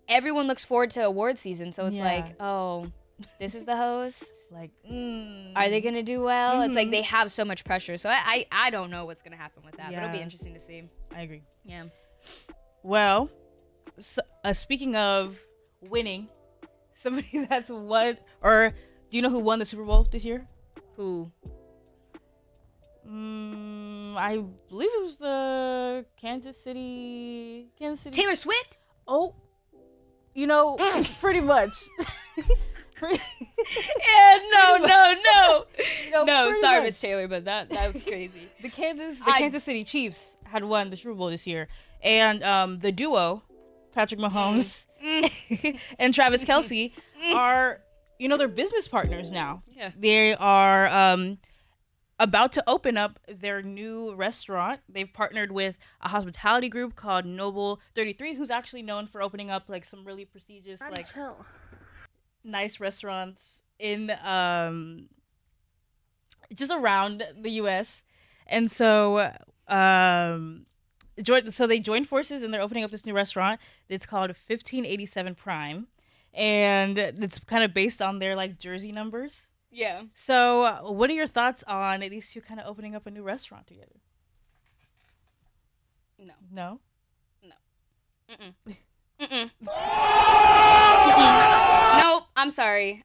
everyone looks forward to award season. So it's like, oh, this is the host. Like, are they going to do well? It's like they have so much pressure. So I don't know what's going to happen with that. But it'll be interesting to see. I agree. Yeah. Well, so, speaking of winning, somebody that's won, or do you know who won the Super Bowl this year? Who? I believe it was the Kansas City. Taylor Swift? Oh, you know, pretty much. Yeah, no. No, sorry, much. Miss Taylor, but that was crazy. The Kansas City Chiefs had won the Super Bowl this year, and the duo, Patrick Mahomes and Travis Kelce, are, you know, they're business partners now. Yeah. They are about to open up their new restaurant. They've partnered with a hospitality group called Noble 33, who's actually known for opening up like some really prestigious, like nice restaurants in just around the U.S. And so they joined forces and they're opening up this new restaurant. It's called 1587 Prime, and it's kind of based on their like jersey numbers. Yeah. So what are your thoughts on these two kind of opening up a new restaurant together? No? Nope, I'm sorry.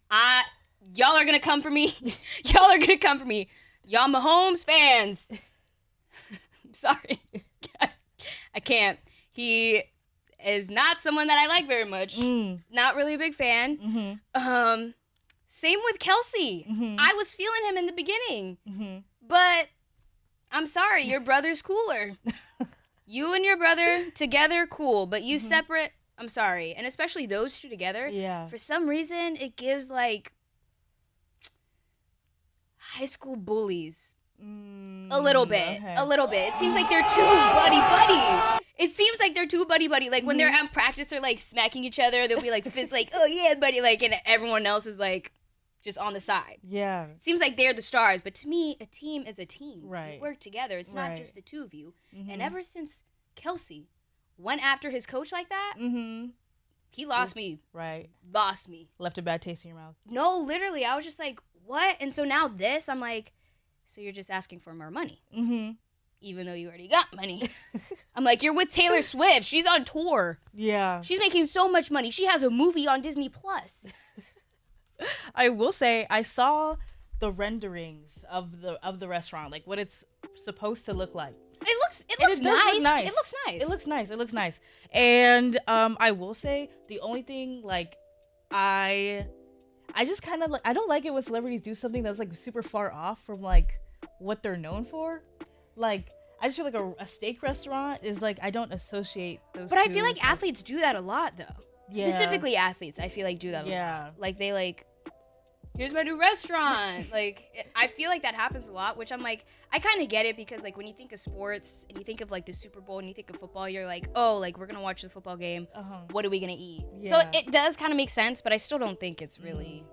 Y'all are gonna come for me. Y'all Mahomes fans. I'm sorry. I can't. He is not someone that I like very much. Not really a big fan. Same with Kelce. I was feeling him in the beginning. But I'm sorry, your brother's cooler. You and your brother together, cool. But you separate, I'm sorry. And especially those two together. Yeah. For some reason, it gives like high school bullies. A little bit. Okay. A little bit. It seems like they're too buddy-buddy. Like when they're at practice, they're like smacking each other. They'll be like, like, oh yeah, buddy. Like, and everyone else is like just on the side. Yeah. It seems like they're the stars. But to me, a team is a team. Right. You work together. It's not just the two of you. And ever since Kelce went after his coach like that, he lost me. Right. Lost me. Left a bad taste in your mouth. No, literally. I was just like, what? And so now this, I'm like, so you're just asking for more money. Even though you already got money. I'm like, you're with Taylor Swift. She's on tour. Yeah. She's making so much money. She has a movie on Disney Plus. I will say I saw the renderings of the restaurant, like what it's supposed to look like. It looks nice. It looks nice. And I will say the only thing like I just kind of like, I don't like it when celebrities do something that's like super far off from like what they're known for. Like, I just feel like a steak restaurant is like, I don't associate those. But I feel like athletes do that a lot though. Yeah. Specifically athletes, I feel like do that a lot. Like they like, here's my new restaurant. Like, I feel like that happens a lot, which I'm like, I kind of get it, because like when you think of sports and you think of like the Super Bowl and you think of football, you're like, oh, like we're gonna watch the football game. What are we gonna eat? Yeah. So it does kind of make sense, but I still don't think it's really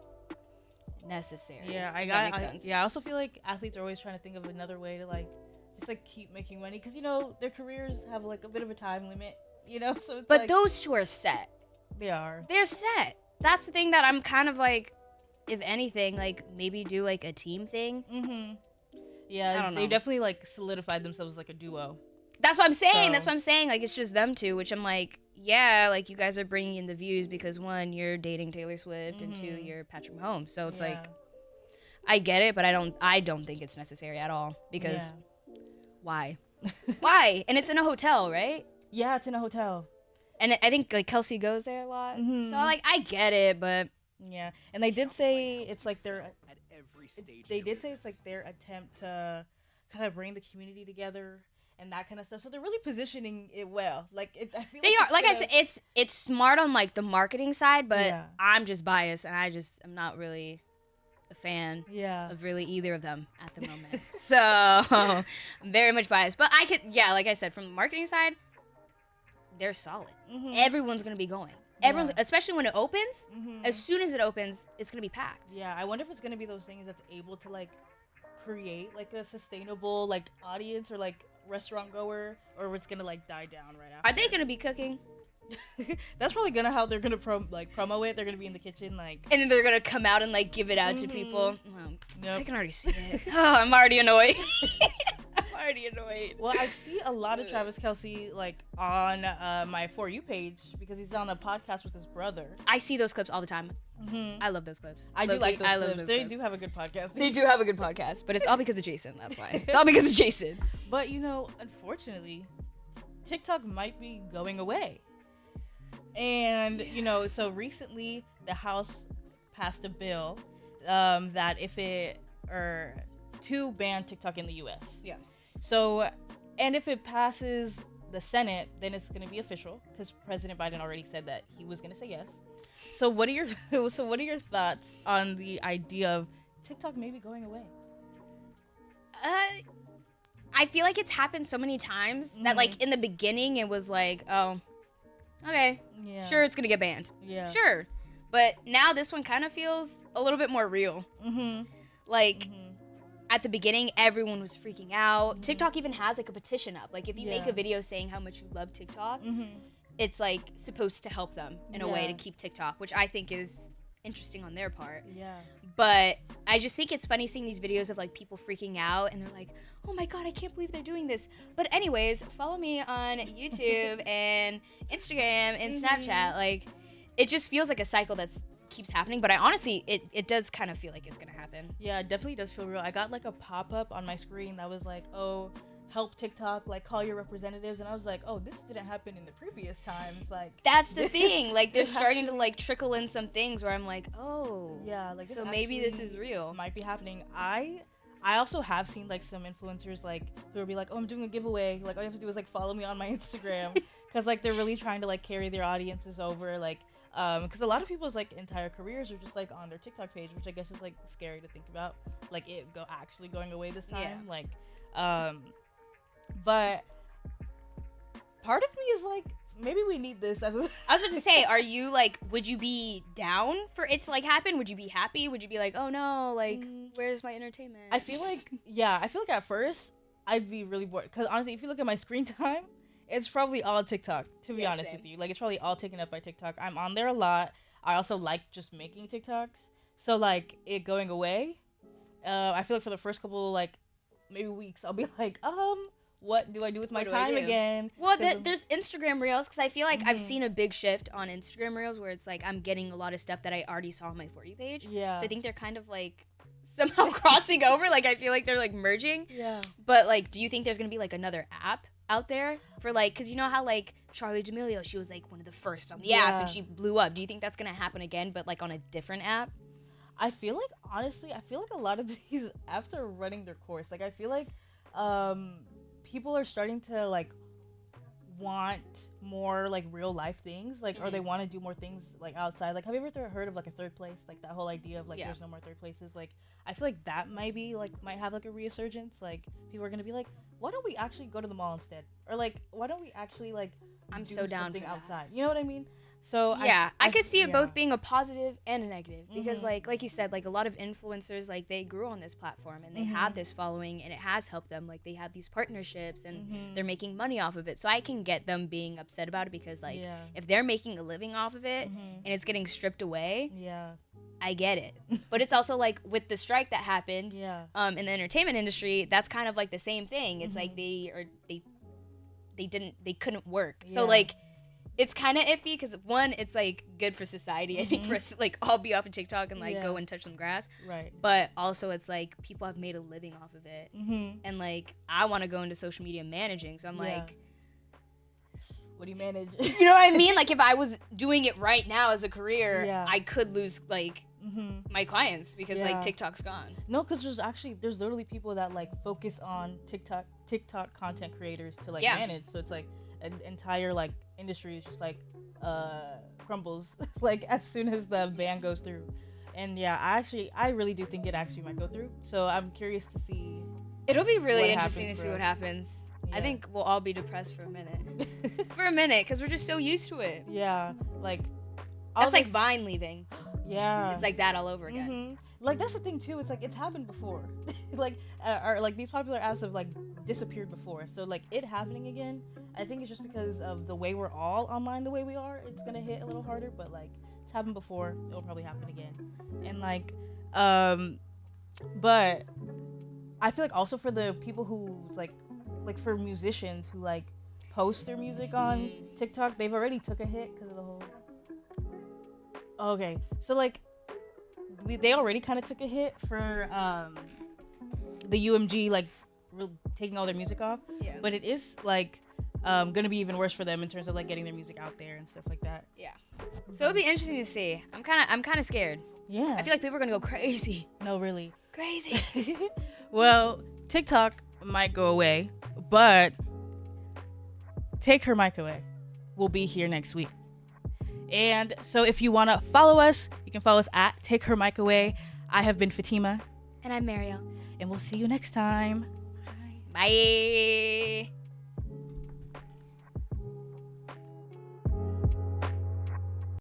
necessary. Yeah, that makes sense. I also feel like athletes are always trying to think of another way to like just like keep making money, because you know their careers have like a bit of a time limit, you know. So it's but like, those two are set. They're set. That's the thing that I'm kind of like, if anything, like maybe do like a team thing. Yeah, I don't know. they definitely like solidified themselves like a duo. That's what I'm saying. So. That's what I'm saying. Like, it's just them two, which I'm like, yeah, like you guys are bringing in the views because one, you're dating Taylor Swift, and two, you're Patrick Mahomes. So it's like, I get it, but I don't think it's necessary at all, because why? Why? And it's in a hotel, right? Yeah, it's in a hotel. And I think like Kelce goes there a lot. So like, I get it, but Yeah, and they did say it's like they did say it's like their attempt to kind of bring the community together and that kind of stuff. So they're really positioning it well. Like I feel They like are, like I said, it's smart on like the marketing side, but Yeah. I'm just biased, and I'm not really a fan Yeah. of really either of them at the moment. So I'm very much biased. But I could, yeah, like I said, from the marketing side, they're solid. Everyone's gonna be going. Everyone's, especially when it opens. As soon as it opens, it's gonna be packed. Yeah, I wonder if it's gonna be those things that's able to like create like a sustainable like audience or like restaurant goer, or if it's gonna like die down right after. Are they gonna be cooking? That's probably gonna how they're gonna promo it. They're gonna be in the kitchen like, And then they're gonna come out and like give it out to people. Oh, Nope. I can already see it. Oh, I'm already annoyed. I'm already annoyed. Well, I see a lot of Travis Kelce like on my For You page because he's on a podcast with his brother. I see those clips all the time. I love those clips. I do like those I clips. love those They clips. do have a good podcast. They do have a good podcast, but it's all because of Jason. That's why. It's all because of Jason. But unfortunately, TikTok might be going away. And so recently the House passed a bill that if it or to ban TikTok in the U.S. Yeah. So, and if it passes the Senate, then it's going to be official because President Biden already said that he was going to say yes. So, what are your thoughts on the idea of TikTok maybe going away? I feel like it's happened so many times that like in the beginning it was like, oh, okay, Yeah. sure, it's gonna get banned. Yeah. Sure. But now this one kind of feels a little bit more real. Like at the beginning, everyone was freaking out. TikTok even has like a petition up. Like if you make a video saying how much you love TikTok, it's like supposed to help them in a way to keep TikTok, which I think is interesting on their part. Yeah. But I just think it's funny seeing these videos of like people freaking out and they're like, oh my God, I can't believe they're doing this. But anyways, follow me on YouTube and Instagram and Snapchat. Like it just feels like a cycle that keeps happening. But I honestly, it does kind of feel like it's going to happen. Yeah, it definitely does feel real. I got like a pop-up on my screen that was like, oh, help TikTok, like call your representatives. And I was like, oh, this didn't happen in the previous times. Like That's the thing. Like they're starting to like trickle in some things where I'm like, oh, yeah, like so maybe this is real. Might be happening. I also have seen like some influencers like who will be like, oh, I'm doing a giveaway. Like all you have to do is like follow me on my Instagram because like they're really trying to like carry their audiences over. Like because a lot of people's like entire careers are just like on their TikTok page, which I guess is like scary to think about. Like it actually going away this time. Yeah. Like but part of me is like, maybe we need this as a I was about to say, are you like, would you be down for it to like happen? Would you be happy? Would you be like, oh no, like, where's my entertainment? I feel like at first I'd be really bored because honestly, if you look at my screen time, it's probably all TikTok. To be honest with you, like it's probably all taken up by TikTok. I'm on there a lot. I also like just making TikToks. So like it going away, I feel like for the first couple like maybe weeks, I'll be like, what do I do with my time again? Well, there's Instagram Reels because I feel like I've seen a big shift on Instagram Reels where it's like I'm getting a lot of stuff that I already saw on my For You page. Yeah. So I think they're kind of like somehow crossing over. Like I feel like they're like merging. Yeah. But like, do you think there's gonna be like another app out there for like, because you know how like Charli D'Amelio, she was like one of the first on the apps and she blew up. Do you think that's gonna happen again, but like on a different app? I feel like honestly, a lot of these apps are running their course. Like I feel like people are starting to like want more like real life things, like or they want to do more things like outside. Like have you ever heard of like a third place? Like that whole idea of like there's no more third places. Like I feel like that might have like a resurgence. Like people are gonna be like, why don't we actually go to the mall instead? Or like why don't we actually like I'm do so down something for that. outside? You know what I mean? So yeah, I could see it both being a positive and a negative because like you said, like a lot of influencers, like they grew on this platform and they have this following and it has helped them. Like they have these partnerships and they're making money off of it. So I can get them being upset about it because like if they're making a living off of it and it's getting stripped away, I get it. But it's also like with the strike that happened in the entertainment industry, that's kind of like the same thing. It's like they couldn't work. So like it's kind of iffy because one, it's like good for society. I think for us to like all be off of TikTok and like go and touch some grass. Right. But also it's like people have made a living off of it. And like I want to go into social media managing. So I'm like, What do you manage? You know what I mean? Like if I was doing it right now as a career, Yeah. I could lose like my clients because Yeah. like TikTok's gone. No, because there's literally people that like focus on TikTok content creators to like Yeah. manage. So it's like an entire like industry is just like crumbles like as soon as the ban goes through. And yeah, I really do think it actually might go through. So I'm curious to see. It'll be really What interesting to happens see for what us. happens. I Yeah. think we'll all be depressed for a minute. Because we're just so used to it. Yeah, like That's like Vine leaving. yeah. It's like that all over again. Mhm. Like that's the thing too. It's like it's happened before. Like or like these popular apps have like disappeared before. So like it happening again, I think it's just because of the way we're all online, the way we are. It's gonna hit a little harder. But like it's happened before, it'll probably happen again. And like, but I feel like also for the people who like for musicians who like post their music on TikTok, they've already took a hit because of the whole. Okay, so like. They already kind of took a hit for the UMG like taking all their music off, Yeah. but it is like gonna be even worse for them in terms of like getting their music out there and stuff like that. Yeah. So it'll be interesting to see. I'm kind of scared. Yeah. I feel like people are gonna go crazy. No, really. Crazy. Well, TikTok might go away, but Take Her Mic Away will be here next week. And so if you want to follow us, you can follow us at Take Her Mic Away. I have been Fatima. And I'm Mariel. And we'll see you next time. Bye.